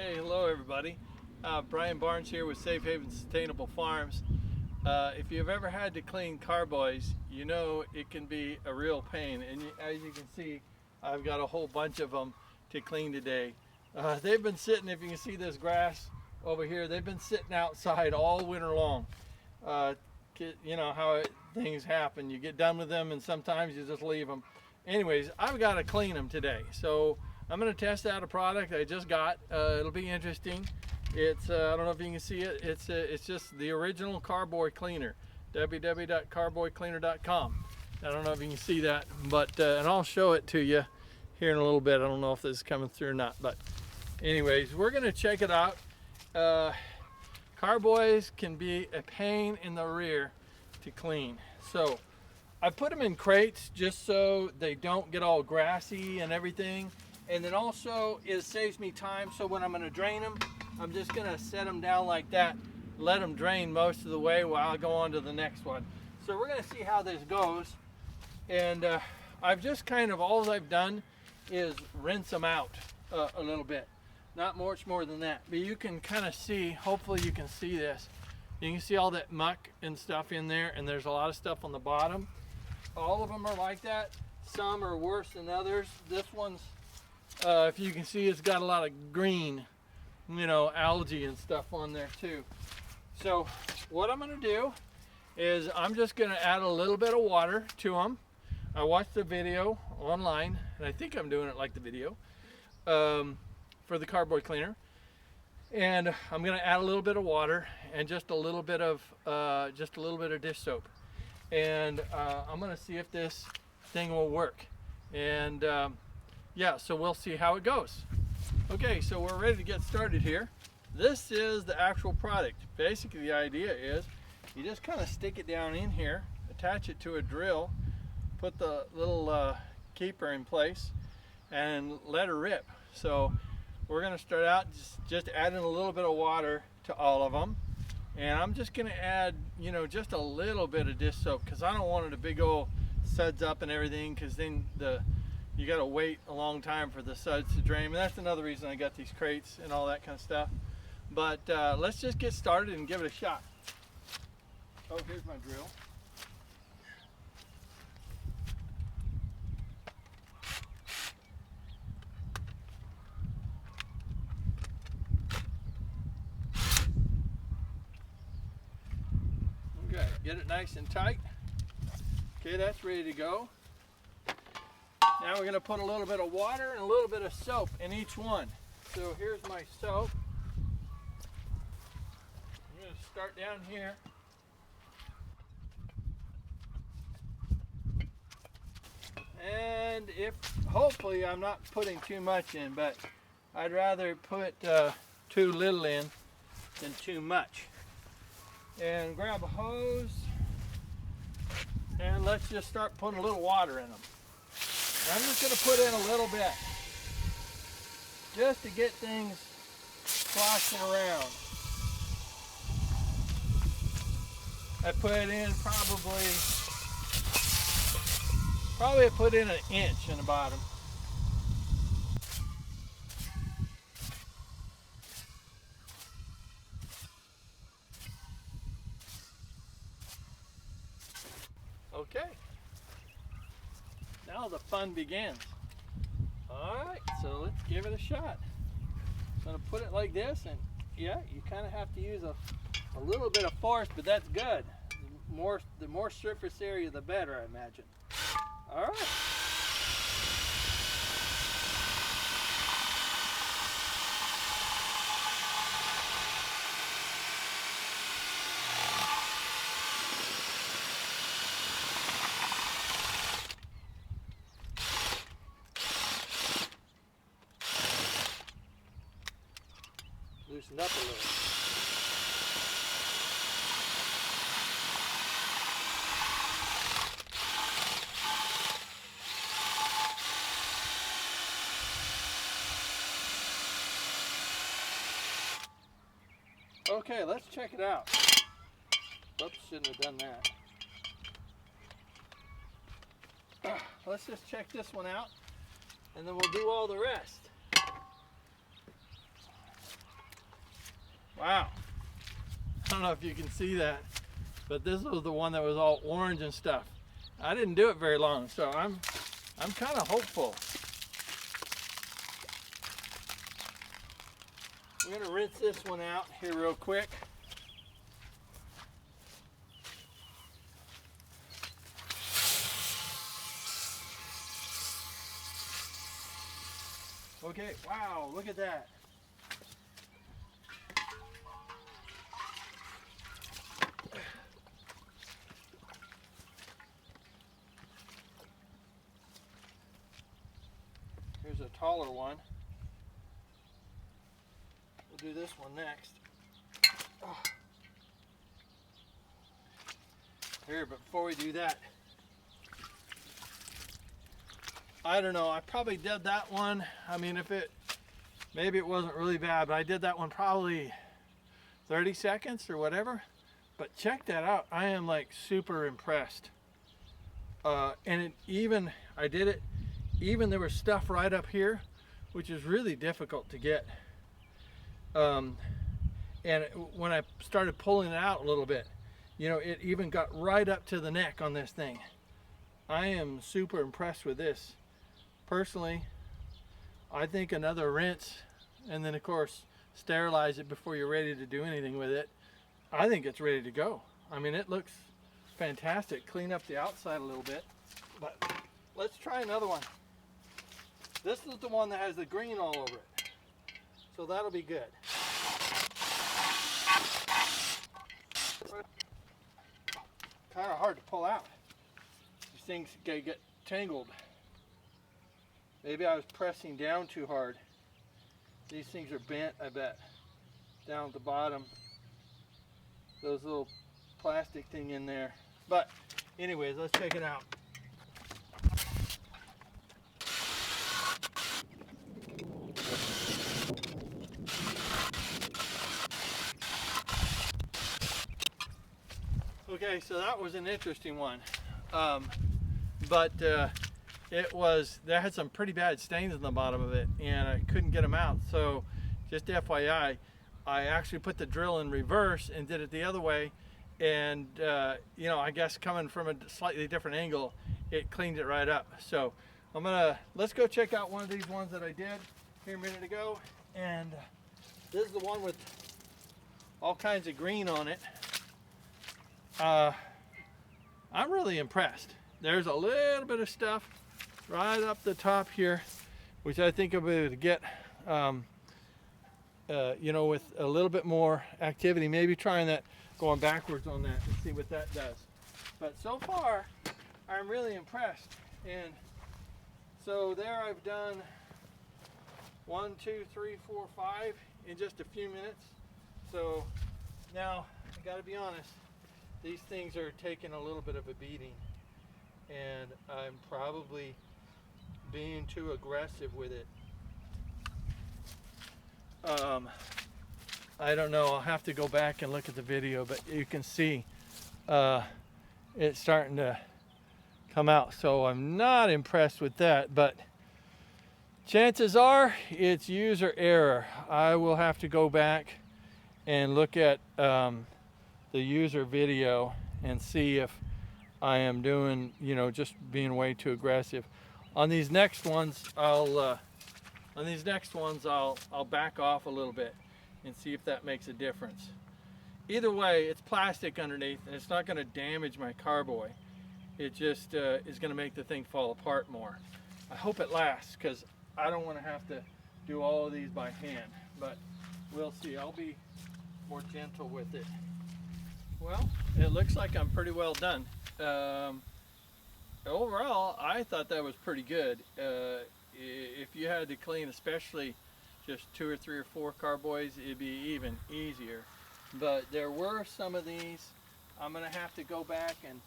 Hey, hello everybody. Brian Barnes here with Safe Haven Sustainable Farms. If you've ever had to clean carboys, you know it can be a real pain. And as you can see, I've got a whole bunch of them to clean today. They've been sitting, if you can see this grass over here, they've been sitting outside all winter long. You know how things happen. You get done with them and sometimes you just leave them. Anyways, I've got to clean them today. So I'm going to test out a product I just got. It'll be interesting. It's I don't know if you can see it. It's just the original carboy cleaner. www.carboycleaner.com. I don't know if you can see that, but and I'll show it to you here in a little bit. I don't know if this is coming through or not, but anyways, we're going to check it out. Carboys can be a pain in the rear to clean. So I put them in crates just so they don't get all grassy and everything. And then also it saves me time, so when I'm going to drain them, I'm just going to set them down like that, let them drain most of the way while I go on to the next one. So we're going to see how this goes. And I've just kind of, all I've done is rinse them out a little bit. Not much more than that. But you can kind of see, hopefully you can see this. You can see all that muck and stuff in there, and there's a lot of stuff on the bottom. All of them are like that. Some are worse than others. This one's if you can see, it's got a lot of green, you know, algae and stuff on there too. So what I'm going to do is I'm just going to add a little bit of water to them. I watched the video online, and I think I'm doing it like the video for the carboy cleaner. And I'm going to add a little bit of water and just a little bit of dish soap. And I'm going to see if this thing will work. And yeah, so we'll see how it goes. Okay, so we're ready to get started here. This is the actual product. Basically, the idea is you just kind of stick it down in here, attach it to a drill, put the little keeper in place, and let her rip. So we're going to start out just adding a little bit of water to all of them. And I'm just going to add, you know, just a little bit of dish soap because I don't want it to big old suds up and everything, because then you got to wait a long time for the suds to drain. And that's another reason I got these crates and all that kind of stuff. But let's just get started and give it a shot. Oh, here's my drill. Okay, get it nice and tight. Okay, that's ready to go. Now we're going to put a little bit of water and a little bit of soap in each one. So here's my soap. I'm going to start down here. And hopefully I'm not putting too much in, but I'd rather put too little in than too much. And grab a hose and let's just start putting a little water in them. I'm just going to put in a little bit just to get things sloshing around. I put in probably I put in 1 inch in the bottom. Okay. Now the fun begins. Alright, so let's give it a shot. I'm going to put it like this, and yeah, you kind of have to use a little bit of force, but that's good. The more surface area, the better, I imagine. Alright. Loosened up a little. Okay, let's check it out. Oops, shouldn't have done that. Let's just check this one out, and then we'll do all the rest. Wow. I don't know if you can see that, but this was the one that was all orange and stuff. I didn't do it very long, so I'm kind of hopeful. We're gonna rinse this one out here real quick. Okay, wow, look at that. Here's a taller one. We'll do this one next. Oh. Here, but before we do that, I don't know, I probably did that one. I mean, maybe it wasn't really bad, but I did that one probably 30 seconds or whatever. But check that out. I am like super impressed. And I did it, even there was stuff right up here, which is really difficult to get. And when I started pulling it out a little bit, you know, it even got right up to the neck on this thing. I am super impressed with this. Personally, I think another rinse, and then of course sterilize it before you're ready to do anything with it. I think it's ready to go. I mean, it looks fantastic. Clean up the outside a little bit, but let's try another one. This is the one that has the green all over it, so that'll be good. Kind of hard to pull out. These things get tangled. Maybe I was pressing down too hard. These things are bent, I bet, down at the bottom. Those little plastic thing in there. But anyways, let's check it out. Okay, so that was an interesting one. That had some pretty bad stains in the bottom of it, and I couldn't get them out. So just FYI, I actually put the drill in reverse and did it the other way, and you know, I guess coming from a slightly different angle, it cleaned it right up. So let's go check out one of these ones that I did here a minute ago, and this is the one with all kinds of green on it. I'm really impressed. There's a little bit of stuff right up the top here, which I think I'll be able to get, you know, with a little bit more activity, maybe trying that, going backwards on that and see what that does. But so far, I'm really impressed. And so there I've done 1, 2, 3, 4, 5 in just a few minutes. So now I gotta be honest, these things are taking a little bit of a beating, and I'm probably being too aggressive with it. I don't know, I'll have to go back and look at the video, but you can see it's starting to come out. So I'm not impressed with that, but chances are it's user error. I will have to go back and look at the user video and see if I am doing, you know, just being way too aggressive. On these next ones, I'll back off a little bit and see if that makes a difference. Either way, it's plastic underneath, and it's not going to damage my carboy. It just is going to make the thing fall apart more. I hope it lasts, because I don't want to have to do all of these by hand, but we'll see. I'll be more gentle with it. Well, it looks like I'm pretty well done. Overall, I thought that was pretty good. If you had to clean, especially just 2 or 3 or 4 carboys, it'd be even easier. But there were some of these I'm going to have to go back and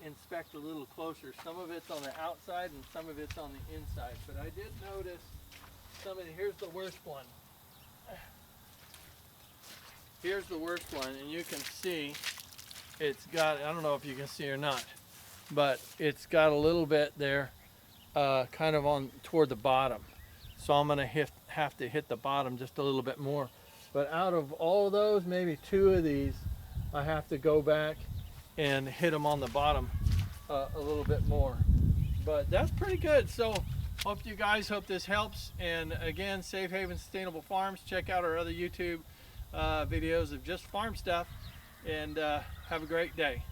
inspect a little closer. Some of it's on the outside and some of it's on the inside. But I did notice some of the, here's the worst one. Here's the worst one, and you can see it's got, I don't know if you can see or not, but it's got a little bit there kind of on toward the bottom. So I'm going to have to hit the bottom just a little bit more. But out of all of those, maybe 2 of these, I have to go back and hit them on the bottom a little bit more. But that's pretty good. So hope this helps. And again, Safe Haven Sustainable Farms. Check out our other YouTube videos of just farm stuff. And have a great day.